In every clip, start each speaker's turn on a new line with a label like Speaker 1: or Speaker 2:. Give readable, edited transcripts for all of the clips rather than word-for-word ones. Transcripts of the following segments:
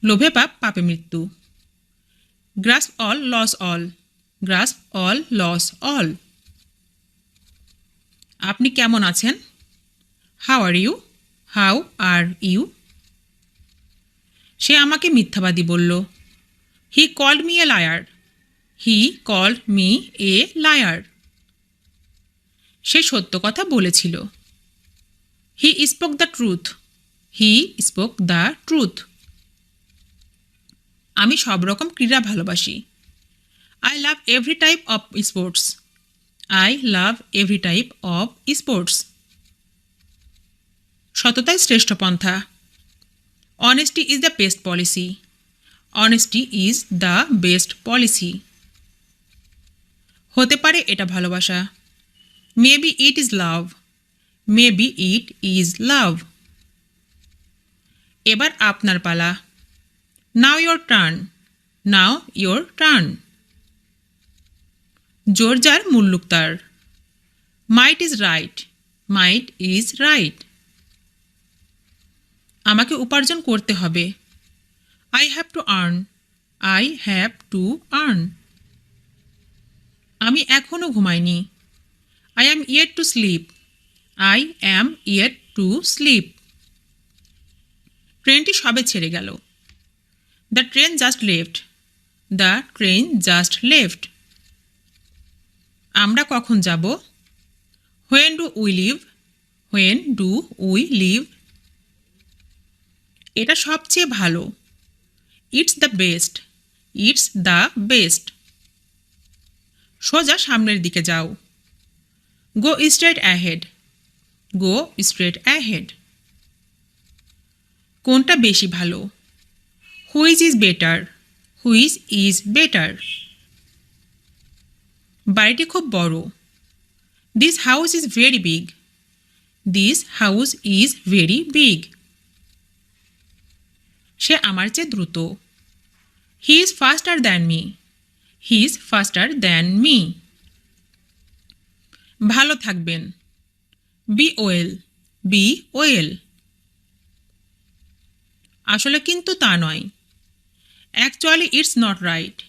Speaker 1: লোভে পাপ পাপে মৃত্যু। Grasp all lose all, grasp all lose all. আপনি কেমন আছেন? How are you, how are you. সে আমাকে মিথ্যাবাদী বলল। He called me a liar, he called me a liar. সে সত্য কথা বলেছিল। He spoke the truth, he spoke the truth. আমি সব রকম ক্রীড়া ভালোবাসি। I love every type of sports, I love every type of sports. সততাই শ্রেষ্ঠ পন্থা। Honesty is the best policy, honesty is the best policy. হতে পারে এটা ভালোবাসা। Maybe it is love, maybe it is love. এবার আপনার পালা। Now your turn, now your turn. জোর যার মুল্লুক তার। Might is right, might is right. আমাকে উপার্জন করতে হবে। I have to earn, I have to earn. আমি এখনও ঘুমাইনি। I am yet to sleep, I am yet to sleep. ট্রেনটি সবে ছেড়ে গেল। The train just left, the train just left. আমরা কখন যাব? When do we leave, when do we leave. এটা সবচেয়ে ভালো। It's the best, it's the best. সোজা সামনের দিকে যাও। Go straight ahead, go straight ahead. কোনটা বেশি ভালো? Which is better, which is better. বাড়িটি খুব বড়। This house is very big, this house is very big. সে আমার চেয়ে দ্রুত। He is faster than me, he is faster than me. ভালো থাকবেন। Be well, be well. আসলে কিন্তু তা নয়। Actually it's not right,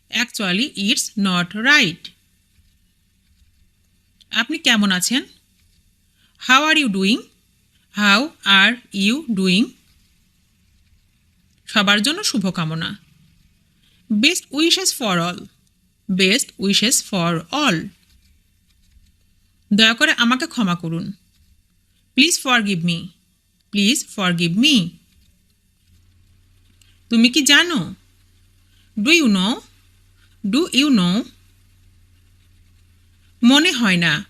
Speaker 1: actually it's not right. আপনি কেমন আছেন? How are you doing, how are you doing. সবার জন্য শুভকামনা। Best wishes for all, best wishes for all. দয়া করে আমাকে ক্ষমা করুন। Please forgive me, please forgive me. তুমি কি জানো? Do you know, do you know. মনে হয় না।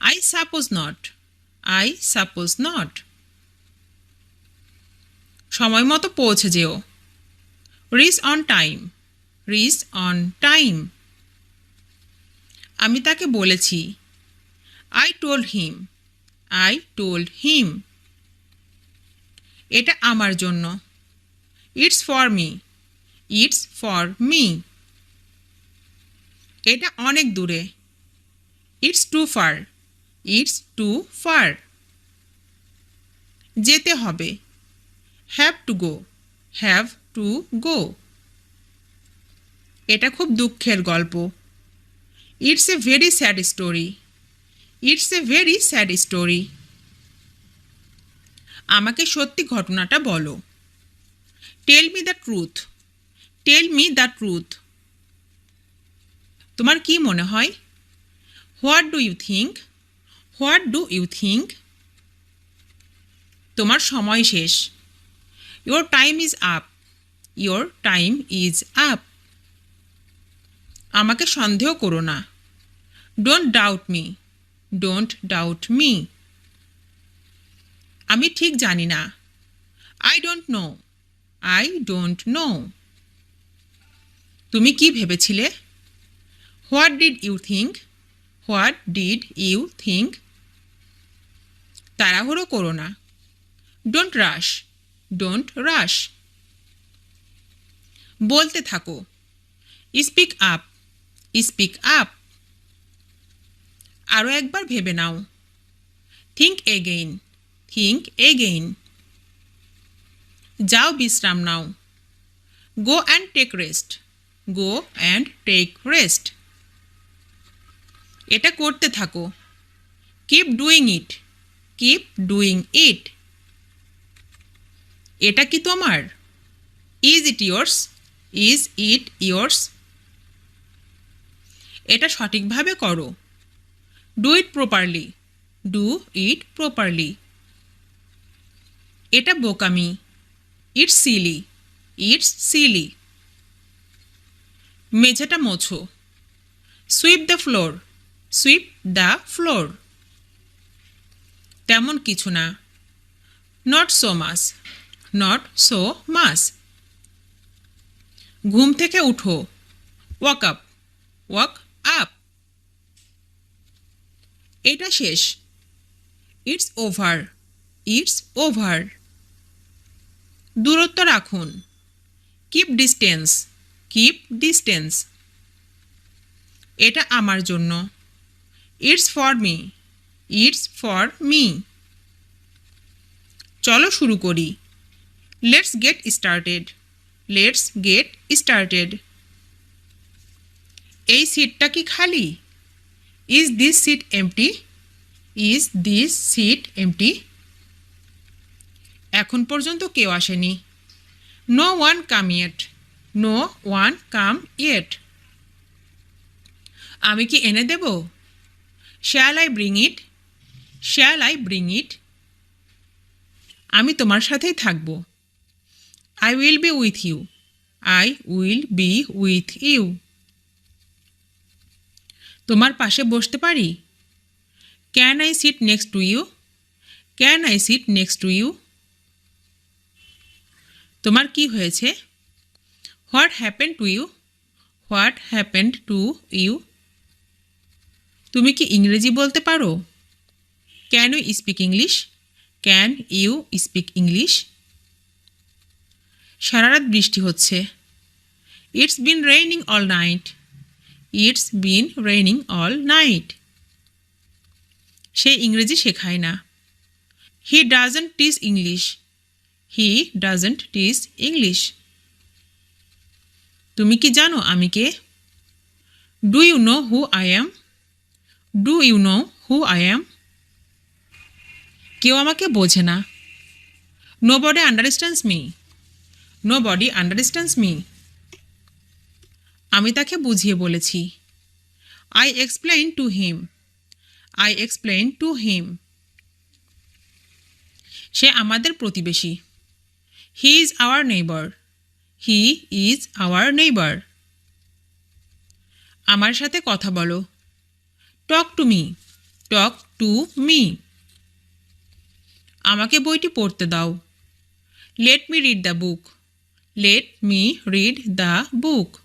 Speaker 1: I suppose not, I suppose not. সময় মতো পৌঁছে যেও। Reach on time, reach on time. আমি তাকে বলেছি। I told him, I told him. এটা আমার জন্য। It's for me, it's for me. এটা অনেক দূরে। It's too far, it's too far. যেতে হবে। Have to go, have to go. এটা খুব দুঃখের গল্প। It's a very sad story, it's a very sad story. আমাকে সত্যি ঘটনাটা বলো। Tell me the truth, tell me the truth. তোমার কি মনে হয়? What do you think, what do you think. তোমার সময় শেষ। Your time is up, your time is up. আমাকে সন্দেহ করো না। Don't doubt me, don't doubt me. আমি ঠিক জানি না। I don't know, I don't know. তুমি কি ভেবেছিলে? What did you think, what did you think. তাড়াহুড়ো করো না। Don't rush, don't rush. বলতে থাকো। Speak up, speak up. আরও একবার ভেবে নাও। Think again, think again. যাও বিশ্রাম নাও। Go and take rest. Go and take rest. এটা করতে থাকো। Keep doing it. Keep doing it. এটা কি তোমার? Is it yours? Is it yours? এটা সঠিকভাবে করো। Do it properly. Do it properly. এটা বোকামি। It's silly. It's silly. মেঝেটা মোছো। Sweep the floor. Sweep the floor. তেমন কিছু না। Not so much. Not so much. ঘুম থেকে উঠো। Walk up. Wake up. এটা শেষ। It's over. It's over. দূরত্ব রাখুন। Keep distance. Keep distance. এটা আমার জন্য। It's for me. It's for me. চলো শুরু করি। Let's get started. Let's get started. এই সিটটা কি খালি? Is this seat empty? Is this seat empty? এখন পর্যন্ত কেউ আসেনি। No one come yet. No one come yet. আমি কি এনে দেব? Shall I bring it? Shall I bring ইট? আমি তোমার সাথেই থাকব। I will be with you. I will be with you. তোমার পাশে বসতে পারি? Can I sit next to you? Can I sit next to you? তোমার কি হয়েছে? What happened to you? What happened to you? তুমি কি ইংরেজি বলতে পারো? Can you speak English? Can you speak English? সারা রাত বৃষ্টি হচ্ছে। It's been raining all night. It's been raining all night. সে ইংরেজি শেখায় না। He doesn't teach English. He doesn't teach English. তুমি কি জানো আমি কে? Do you know who I am? Do you know who I am? কেউ আমাকে বোঝে না। Nobody understands me. Nobody understands me. আমি তাকে বুঝিয়ে বলেছি। I explain to him. I explain to him. সে আমাদের প্রতিবেশী। He is our neighbour. He is our neighbour. আমার সাথে কথা বলো। Talk to me. Talk to me. আমাকে বইটি পড়তে দাও। Let me read the book. Let me read the book.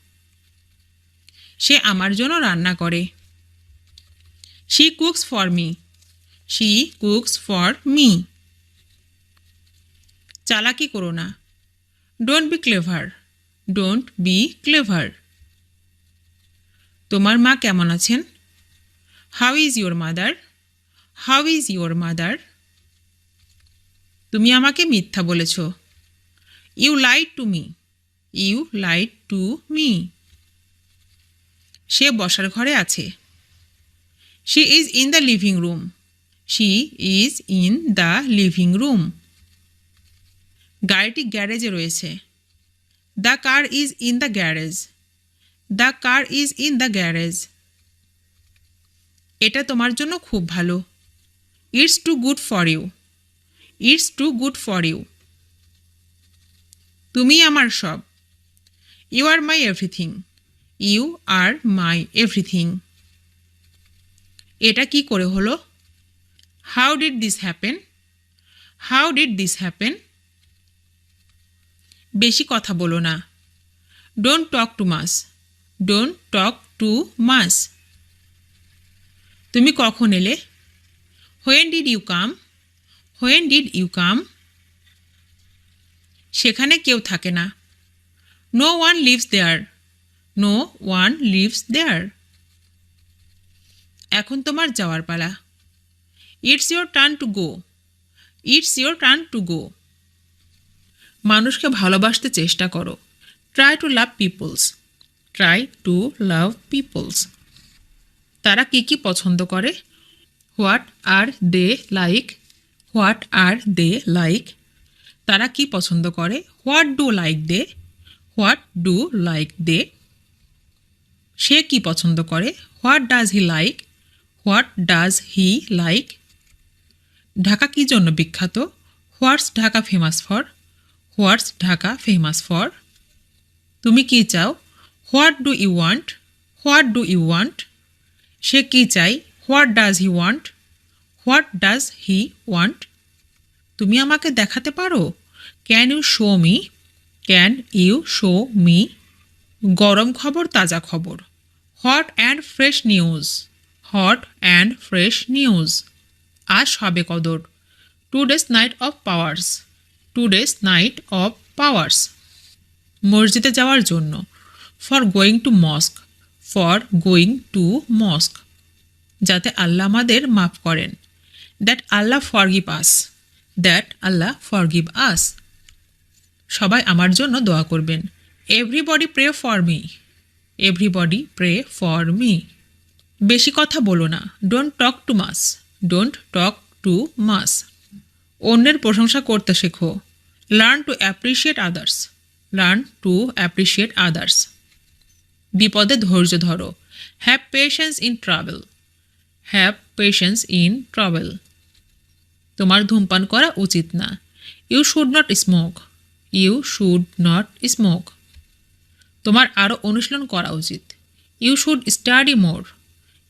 Speaker 1: সে আমার জন্য রান্না করে। She cooks for me. She cooks for me. চালাকি করো না। Don't be clever. Don't be clever. তোমার মা কেমন আছেন? How is your mother? How is your mother? তুমি আমাকে মিথ্যা বলেছ। You lied to me. You lied to me. সে বসার ঘরে আছে। She is in the living room. She is in the living room. গাড়িটি গ্যারেজে রয়েছে। The car is in the garage. The car is in the garage. এটা তোমার জন্য খুব ভালো। It's too good for you. It's too good for you. তুমি আমার সব। You are my everything. You are my everything. এটা কি করে হলো? How did this happen? How did this happen? বেশি কথা বলো না। Don't talk too much. Don't talk too much. তুমি কখন এলে? When did you come? When did you come? সেখানে কেউ থাকে না। No one lives there. No one lives there. এখন তোমার যাওয়ার পালা। It's your turn to go. It's your turn to go. মানুষকে ভালোবাসতে চেষ্টা করো। Try to love peoples. Try to love peoples. তারা কি কি পছন্দ করে? What are they like. What are they like. তারা কি পছন্দ করে? What do like they. What do like they. সে কি পছন্দ করে? What does he like. What does he like. Dhaka কি জন্য বিখ্যাত? What's Dhaka famous for. What's Dhaka famous for. তুমি কি চাও? What do you want. What do you want. সে কি চাই? What does he want. What does he want. তুমি আমাকে দেখাতে পারো? Can you show me. Can you show me. গরম খবর, তাজা খবর। Hot and fresh news. Hot and fresh news. আজ সবে কদর। Today's night of powers. Today's night of powers. মসজিদে যাওয়ার জন্য। For going to mosque. For going to mosque. যাতে আল্লাহ আমাদের মাফ করেন। That Allah forgive us. That Allah forgive us. সবাই আমার জন্য দোয়া করবেন। Everybody pray for me. Everybody pray for me. বেশি কথা বলো না। Don't talk too much. Don't talk too much. অন্যের প্রশংসা করতে শেখো। Learn to appreciate others. Learn to appreciate others. বিপদে ধৈর্য ধরো। Have patience in travel. Have patience in travel. তোমার ধূমপান করা উচিত না। You should not smoke. You should not smoke. তোমার আরও অনুশীলন করা উচিত। You should study more.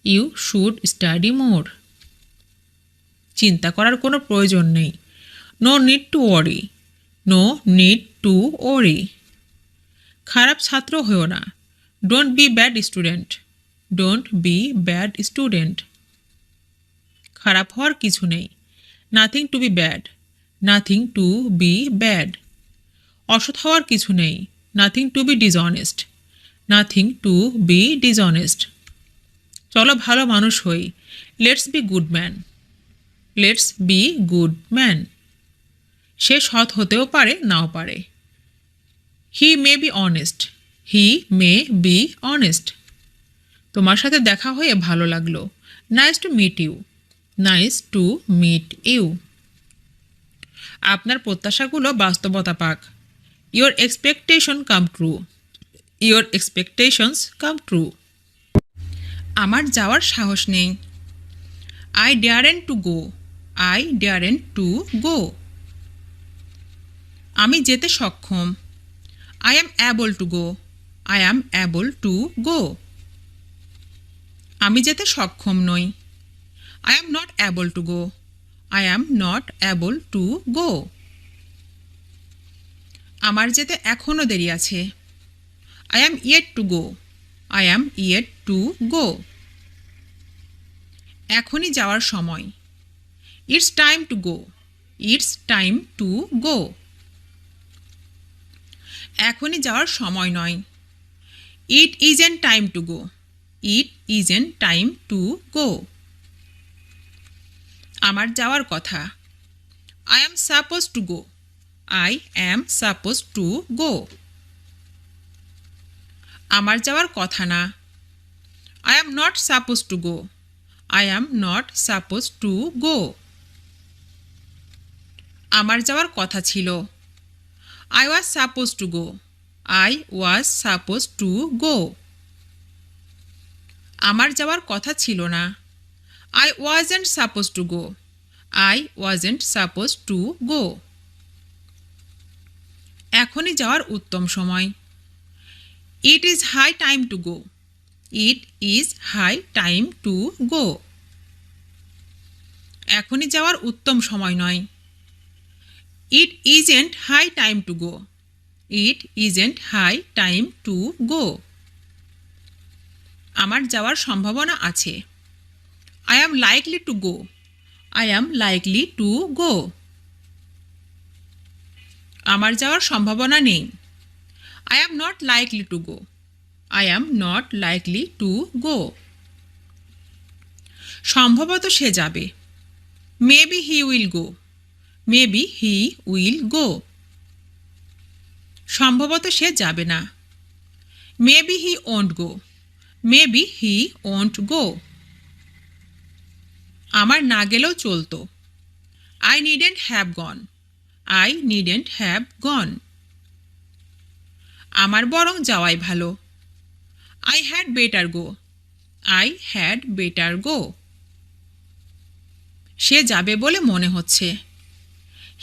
Speaker 1: You should study more. চিন্তা করার কোনো প্রয়োজন নেই। No need to worry. No need to worry. খারাপ ছাত্র হয়েও না। Don't be bad student. Don't be bad student. খারাপ হওয়ার কিছু নেই। Nothing to be bad. Nothing to be bad. অসৎ হওয়ার কিছু নেই। Nothing to be dishonest. Nothing to be dishonest. চলো ভালো মানুষ হই। Let's be good man. Let's be good man. সে সৎ হতেও পারে, নাও পারে। He may be honest. He may be honest. তোমার সাথে দেখা হয়ে ভালো লাগলো। Nice to meet you. Nice to meet you. আপনার প্রত্যাশাগুলো বাস্তবতা পাক। Your expectation come true. Your expectations come true. আমার যাওয়ার সাহস নেই। I daren't to go. I daren't to go. আমি যেতে সক্ষম। I am able to go. I am able to go. আমি যেতে সক্ষম নই। I am not able to go. I am not able to go. আমার যেতে এখনও দেরি আছে। I am yet to go. I am yet to go. এখনই যাওয়ার সময়। It's time to go. It's time to go. এখনই যাওয়ার সময় নয়। It isn't time to go. It isn't time to go. আমার যাওয়ার কথা। I am suppose to go. I am suppose to go. আমার যাওয়ার কথা না। I am not suppose to go. I am not suppose to go. আমার যাওয়ার কথা ছিল। I was suppose to go. I was suppose to go. আমার যাওয়ার কথা ছিল না। I wasn't suppose to go. I wasn't suppose to go. এখনই যাওয়ার উত্তম সময়। It is high time to go. It is high time to go. এখনই যাওয়ার উত্তম সময় নয়। It isn't high time to go. It isn't high time to go. আমার যাওয়ার সম্ভাবনা আছে। I am likely to go. I am likely to go. আমার যাওয়ার সম্ভাবনা নেই। I am not likely to go. I am not likely to go. সম্ভবত সে যাবে। Maybe he will go. Maybe he will go. সম্ভবত সে যাবে না। Maybe he won't go. Maybe he won't go. আমার না গেলেও চলতো। I needn't have gone. I needn't have gone. আমার বরং যাওয়াই ভালো। I had better go. I had better go. সে যাবে বলে মনে হচ্ছে।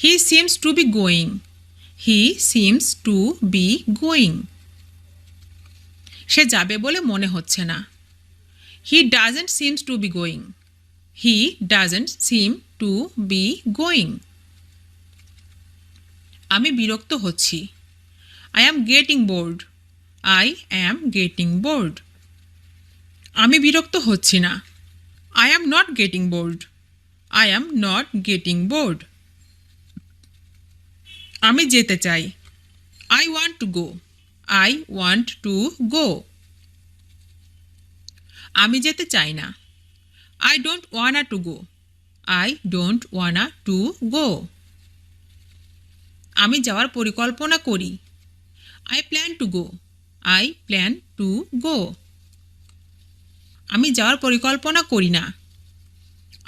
Speaker 1: He seems to be going. He seems to be going. সে যাবে বলে মনে হচ্ছে না। He doesn't seems to be going. He doesn't seem to be going. আমি বিরক্ত হচ্ছি। I am getting bored. I am getting bored. আমি বিরক্ত হচ্ছি না। I am not getting bored. I am not getting bored. আমি যেতে চাই। I want to go. I want to go. আমি যেতে চাই না। I don't wanna to go. I don't wanna to go. আমি যাওয়ার পরিকল্পনা করি। I plan to go. I plan to go. আমি যাওয়ার পরিকল্পনা করি না।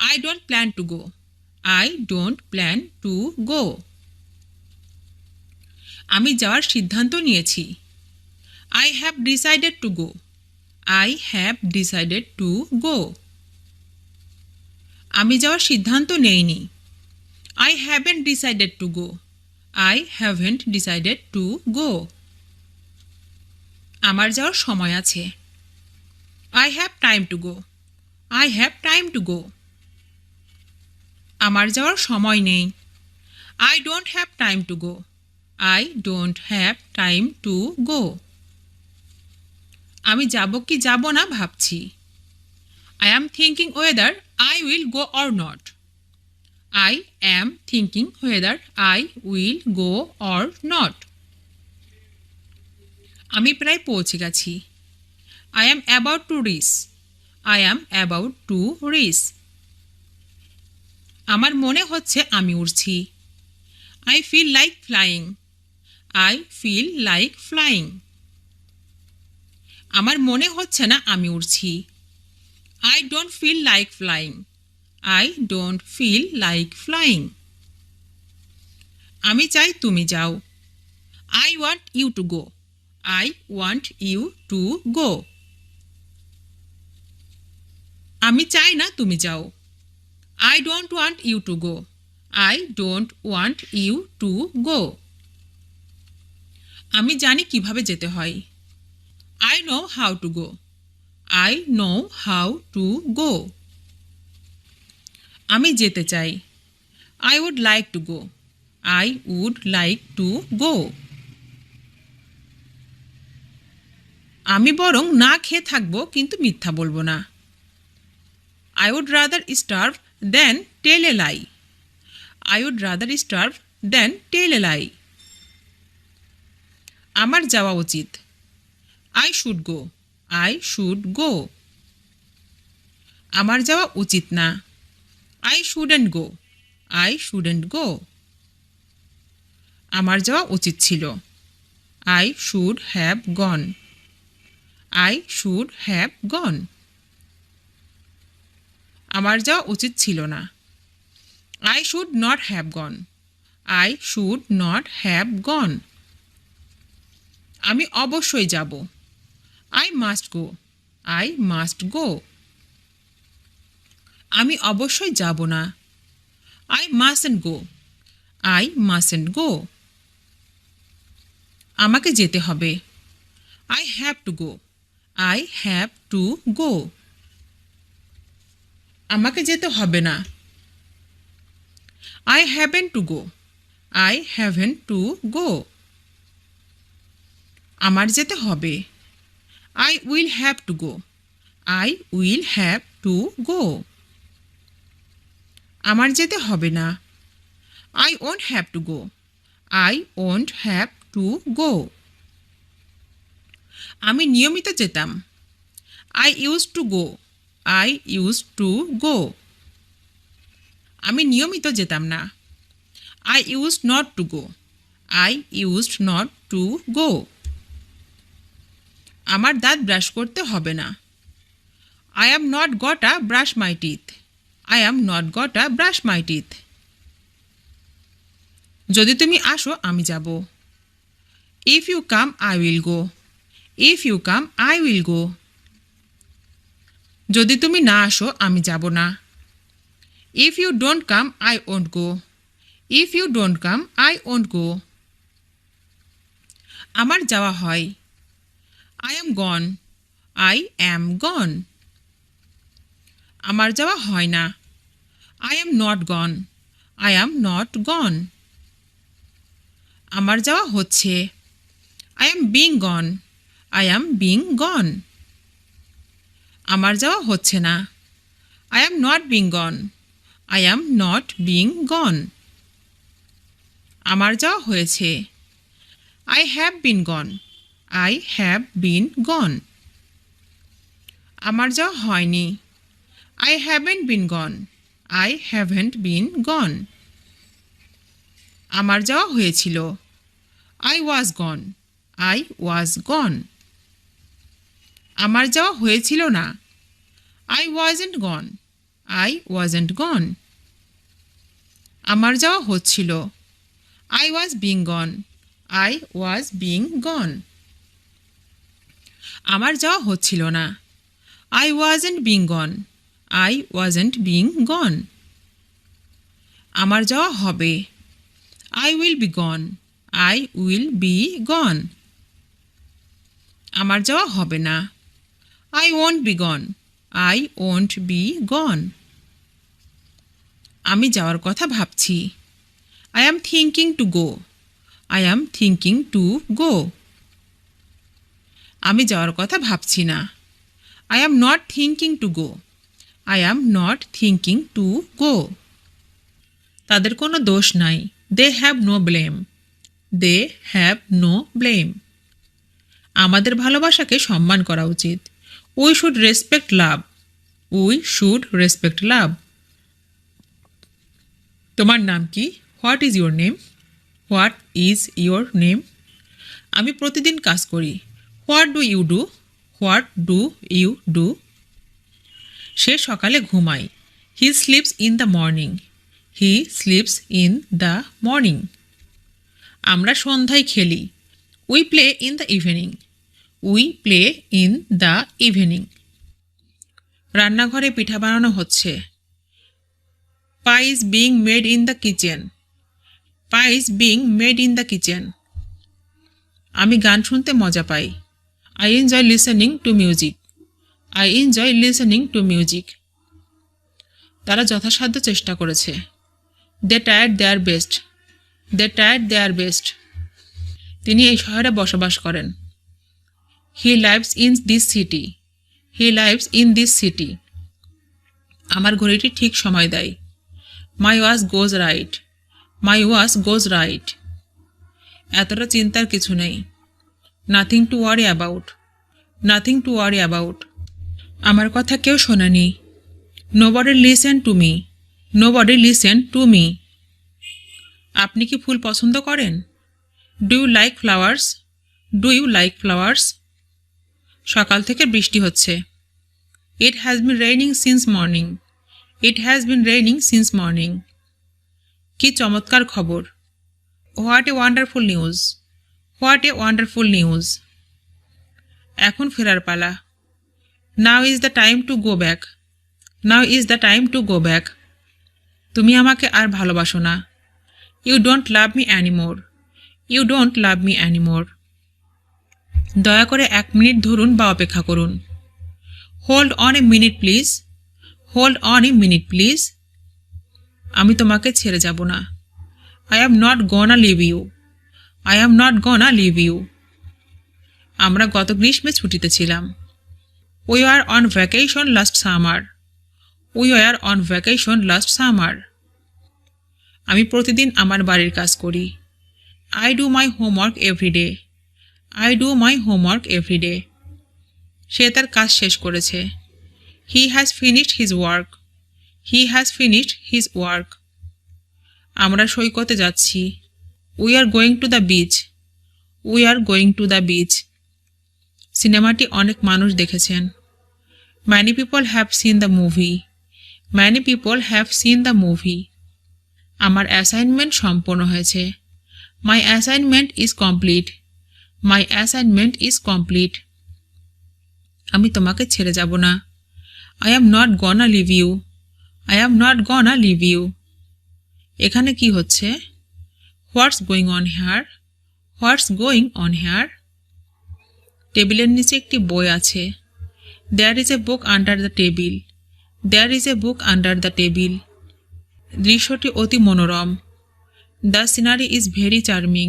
Speaker 1: I don't plan to go. I don't plan to go. আমি যাওয়ার সিদ্ধান্ত নিয়েছি। I have decided to go. I have decided to go. আমি যাওয়ার সিদ্ধান্ত নেইনি। I haven't decided to go. I haven't decided to go. আমার যাওয়ার সময় আছে। I have time to go. I have time to go. আমার যাওয়ার সময় নেই। I don't have time to go. I don't have time to go. আমি যাব কি যাব না ভাবছি। I am thinking whether I will go or not. I am thinking whether I will go or not. আমি প্রায় পৌঁছে গেছি। I am about to reach. I am about to reach. আমার মনে হচ্ছে আমি উড়ছি। I feel like flying. I feel like flying. আমার মনে হচ্ছে না আমি উড়ছি। I don't feel like flying. I don't feel like flying. আমি চাই তুমি যাও। I want you to go. I want you to go. আমি চাই না তুমি যাও। I don't want you to go. I don't want you to go. আমি জানি কিভাবে যেতে হয়। I know how to go. I know how to go. আমি যেতে চাই। I would like to go. I would like to go. আমি বরং না খেয়ে থাকবো কিন্তু মিথ্যা বলবো না। I would rather starve than tell a lie. I would rather starve than tell a lie. আমার যাওয়া উচিত। I should go. I should go. আমার যাওয়া উচিত না। I shouldn't go. I shouldn't go. আমার যাওয়া উচিত ছিল। I should have gone. I should have gone. আমার যাওয়া উচিত ছিল না। I should not have gone. I should not have gone. আমি অবশ্যই যাব। I must go. I must গো। আমি অবশ্যই যাব না। I mustn't go. I mustn't go. আমাকে যেতে হবে। I have to go. I have to go. আমাকে যেতে হবে না। I haven't to go. I haven't to go. আমার যেতে হবে। I will have to go. I will have to go. আমার যেতে হবে না। I won't have to go. I won't have to go. আমি নিয়মিত যেতাম। I use to go. I use to go. আমি নিয়মিত যেতাম না। I use not to go. I used not to go. আমার দাঁত ব্রাশ করতে হবে না। I am not gotta brush my teeth. I am not gotta brush my teeth. যদি তুমি আসো আমি যাব। If you come, I will go. If you come, I will go. যদি তুমি না আসো আমি যাব না। If you don't come, I won't go. If you don't come, I won't go. আমার যাওয়া হয়। I am gone. I am gone. আমার যাওয়া হয় না। I am not gone. I am not gone. আমার যাওয়া হচ্ছে। I am being gone. I am being gone. আমার যাওয়া হচ্ছে না। I am not being gone. I am not being gone. আমার যাওয়া হয়েছে। I have been gone. I have been gone. আমার যাওয়া হয়নি। I haven't been gone. I haven't been gone. আমার যাওয়া হয়েছিল। I was gone. I was gone. আমার যাওয়া হয়েছিল না। I wasn't gone. I wasn't gone. আমার যাওয়া হচ্ছিল। I was being gone. I was being gone. আমার যাওয়া হচ্ছিল না। I wasn't being gone. I wasn't being gone. আমার যাওয়া হবে। I will be gone. I will be gone. আমার যাওয়া হবে না। I won't be gone. I won't be gone. আমি যাওয়ার কথা ভাবছি। I am thinking to go. I am thinking to go. আমি যাওয়ার কথা ভাবছি না। I am not thinking to go. I am not thinking to go. তাদের কোনো দোষ নাই। They have no blame. They have no blame. আমাদের ভালোবাসাকে সম্মান করা উচিত। We should respect love. We should respect love. তোমার নাম কি? What is your name? What is your name? আমি প্রতিদিন কাজ করি। What do you do? What do you do? সে সকালে ঘুমায়। He sleeps in the morning. He sleeps in the morning. আমরা সন্ধ্যায় খেলি। We play in the evening. We play in the evening. রান্নাঘরে পিঠা বানানো হচ্ছে। Pie is being made in the kitchen. Pie is being made in the kitchen. আমি গান শুনতে মজা পাই। I enjoy listening to music. I enjoy listening to music. তারা যথাসাধ্য চেষ্টা করেছে। They tried their best. They tried their best. তিনি এই শহরে বসবাস করেন। He lives in this city. He lives in this city. আমার ঘড়িটি ঠিক সময় দেয়। My watch goes right. My watch goes right. এতটা চিন্তার কিছু নেই। Nothing to worry about. Nothing to worry about. আমার কথা কেউ শোনেনি। Nobody listened to me. Nobody listened to me. আপনি কি ফুল পছন্দ করেন? Do you like flowers? Do you like flowers? সকাল থেকে বৃষ্টি হচ্ছে। It has been raining since morning. It has been raining since morning. কি চমৎকার খবর! What a wonderful news! What a wonderful news! এখন ফেরার পালা। Now is the time to go back. Now is the time to go back. তুমি আমাকে আর ভালোবাসো না। You don't love me anymore. You don't love me anymore. দয়া করে 1 minute ধরুন বা অপেক্ষা করুন। Hold on a minute please. Hold on a minute please. আমি তোমাকে ছেড়ে যাব না। I am not gonna leave you. I am not gonna leave you. আমরা গত গ্রীষ্মে ছুটিতে ছিলাম। We were on vacation last summer. We were on vacation last summer. আমি প্রতিদিন আমার বাড়ির কাজ করি। I do my homework every day. I do my homework every day. সে তার কাজ শেষ করেছে। He has finished his work. He has finished his work. আমরা সৈকতে যাচ্ছি। We are going to the beach. We are going to the beach. সিনেমাটি অনেক মানুষ দেখেছেন। Many people have seen the movie. Many people have seen the movie. আমার assignment সম্পন্ন হয়েছে। My assignment is complete. My assignment is complete. আমি তোমাকে ছেড়ে যাব না। I am not gonna leave you. I am not gonna leave you. এখানে কি হচ্ছে? What's going on here? What's going on here? টেবিলের নিচে একটি বই আছে। There is a book under the table. There is a book under the table. দৃশ্যটি অতি মনোরম। The scenery is very charming.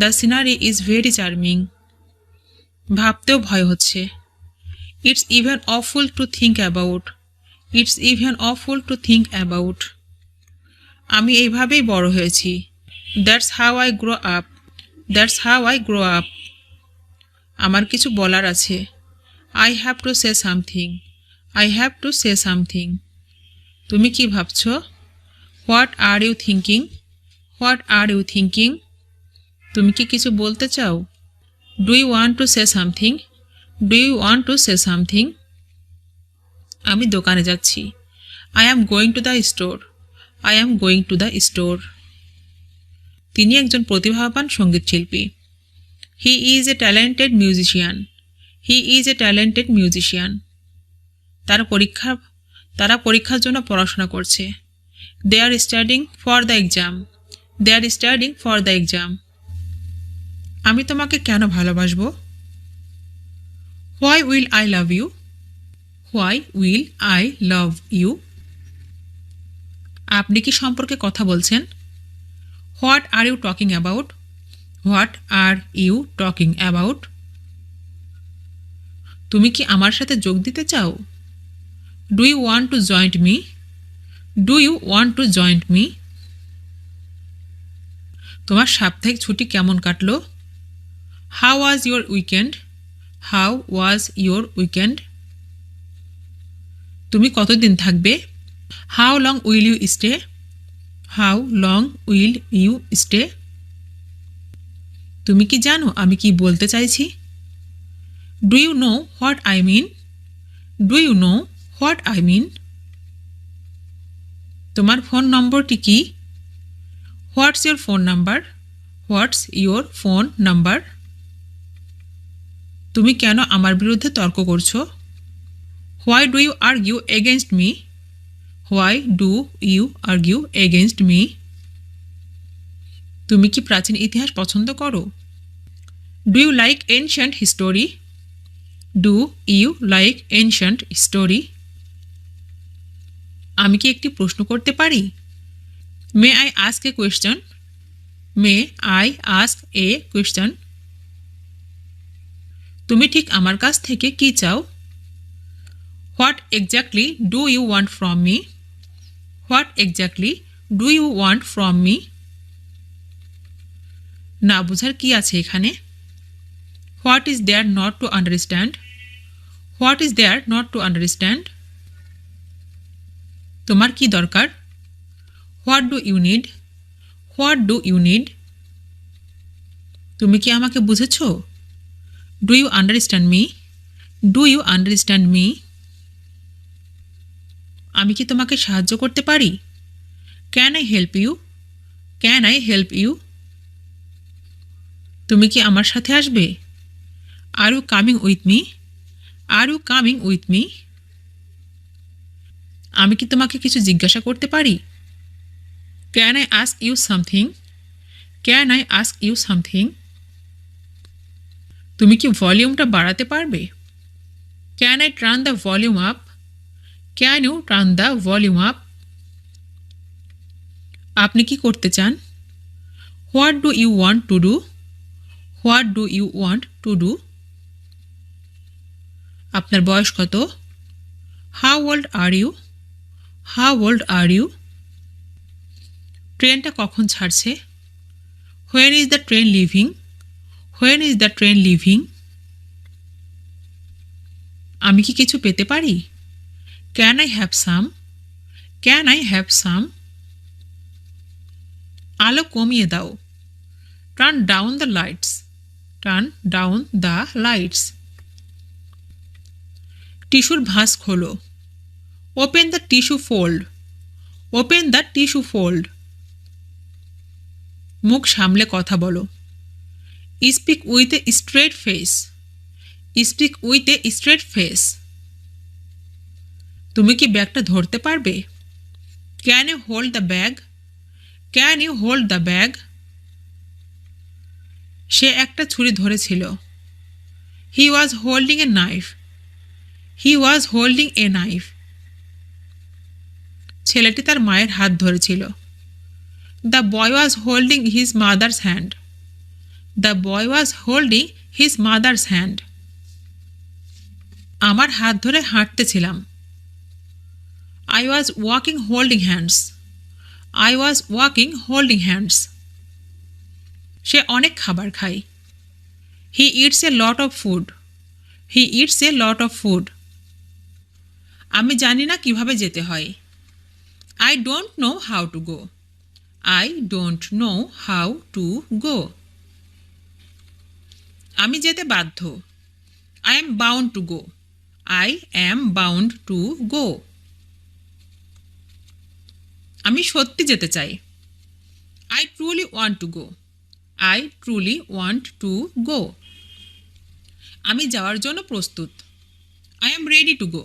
Speaker 1: The scenery is very charming. ভাবতেও ভয় হচ্ছে। It's even awful to think about. It's even awful to think about. আমি এইভাবেই বড় হয়েছি। That's how I grow up. That's how I grow up. আমার কিছু বলার আছে। I have to say something. I have to say something. তুমি কি ভাবছ? What are you thinking? What are you thinking? তুমি কি কিছু বলতে চাও? Do you want to say something? Do you want to say something? আমি দোকানে যাচ্ছি। I am going to the store. I am going to the store. তিনি একজন প্রতিভাবান সঙ্গীতশিল্পী। He is a talented musician. He is a talented musician. তারা পরীক্ষার জন্য পড়াশোনা করছে। দে are studying for the exam. They are studying for the exam. আমি তোমাকে কেন ভালোবাসবো? Why will I love you? Why will I love you? আপনি কি সম্পর্কে কথা বলছেন? What are you talking about? What are you talking about? তুমি কি আমার সাথে যোগ দিতে চাও? Do you want to joint me? Do you want to joint me? তোমার সাপ্তাহিক ছুটি কেমন কাটলো? How was your weekend? How was your weekend? তুমি কতদিন থাকবে? How long will you stay? How long will you stay? তুমি কি জানো আমি কি বলতে চাইছি? Do you know what I mean? Do you know what I mean? তোমার ফোন নম্বরটি কি? What's your phone number? What's your phone number? তুমি কেন আমার বিরুদ্ধে তর্ক করছো? Why do you argue against me? Why do you argue against me? তুমি কি প্রাচীন ইতিহাস পছন্দ করো? Do you like ancient history? Do you like ancient history? আমি কি একটি প্রশ্ন করতে পারি? May I ask a question? May I ask a question? তুমি ঠিক আমার কাছ থেকে কি চাও? What exactly do you want from me? What exactly do you want from me? না বোঝার কি আছে এখানে? What is there not to understand? What is there not to understand? তোমার কি দরকার? What do you need? What do you need? তুমি কি আমাকে বুঝেছ? Do you understand me? Do you understand me? আমি কি তোমাকে সাহায্য করতে পারি? Can I help you? Can I help you? তুমি কি আমার সাথে আসবে? Are you coming with me? Are you coming with me? আমি কি তোমাকে কিছু জিজ্ঞাসা করতে পারি? Can I ask you something? Can I ask you something? তুমি কি ভলিউমটা বাড়াতে পারবে? Can I turn the volume up? Can you turn the volume up? আপনি কি করতে চান? What do you want to do? What do you want to do? আপনার বয়স কত? How old are you? How old are you? ট্রেনটা কখন ছাড়ছে? When is the train leaving? When is the train leaving? আমি কি কিছু পেতে পারি? Can I have some? Can I have some? আলো কমিয়ে দাও। Turn down the lights. Turn down the lights. টিস্যুর ভাঁজ খোলো। Open the tissue fold. Open the tissue fold. মুখ সামলে কথা বলো। Speak with a straight face. Speak with a straight face. তুমি কি ব্যাগটা ধরতে পারবে? Can you hold the bag? Can you hold the bag? সে একটা ছুরি ধরেছিল। He was holding a knife. He was holding a knife. ছেলেটি তার মায়ের হাত ধরেছিল। The boy was holding his mother's hand. The boy was holding his mother's hand. আমার হাত ধরে হাঁটতেছিলাম। I was walking holding hands. I was walking holding hands. সে অনেক খাবার খায়। He eats a lot of food. He eats a lot of food. আমি জানি না কিভাবে যেতে হয়। I don't know how to go. I don't know how to go. আমি যেতে বাধ্য। I am bound to go. I am bound to go. আমি সত্যি যেতে চাই। I truly want to go. I truly want to go. আমি যাওয়ার জন্য প্রস্তুত। I am ready to go.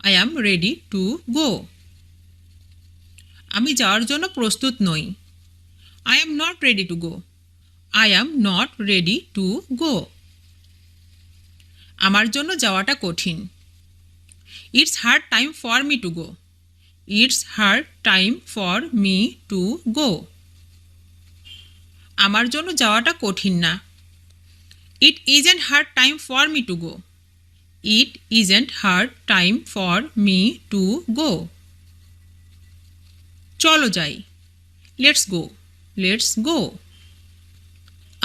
Speaker 1: I am ready to go. আমি যাওয়ার জন্য প্রস্তুত নই। I am not ready to go. I am not ready to go. আমার জন্য যাওয়াটা কঠিন। It's hard time for me to go. It's hard time for me to go. আমার জন্য যাওয়াটা কঠিন না। It isn't hard time for me to go. It isn't hard time for me to go. চলো যাই। Let's go. Let's go.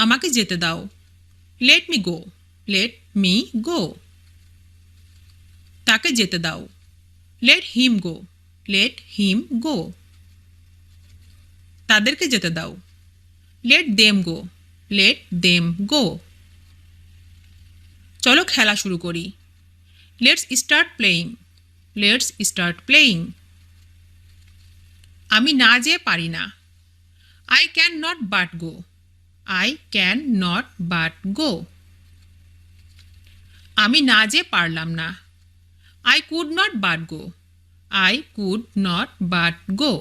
Speaker 1: আমাকে যেতে দাও। Let me go. Let me go. তাকে যেতে দাও। Let him go. Let him go. তাদেরকে যেতে দাও। Let them go. Let them go. চলো খেলা শুরু করি। Let's start playing. Let's start playing. আমি না যেয়ে পারি না। I cannot but go. I cannot but go. আমি না যেয়ে পারলাম না। I could not but go. I could not but go.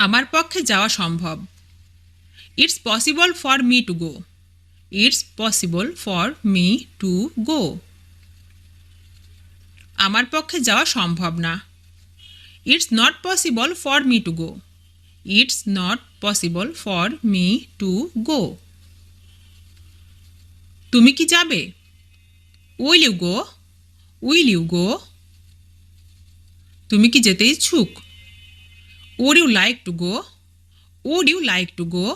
Speaker 1: আমার পক্ষে যাওয়া সম্ভব। It's possible for me to go. It's possible for me to go. আমার পক্ষে যাওয়া সম্ভব না। It's not possible for me to go. It's not possible for me to go. তুমি কি যাবে? Will you go? Will you go? তুমি কি যেতে ইচ্ছুক? Would you like to go? Would you like to go?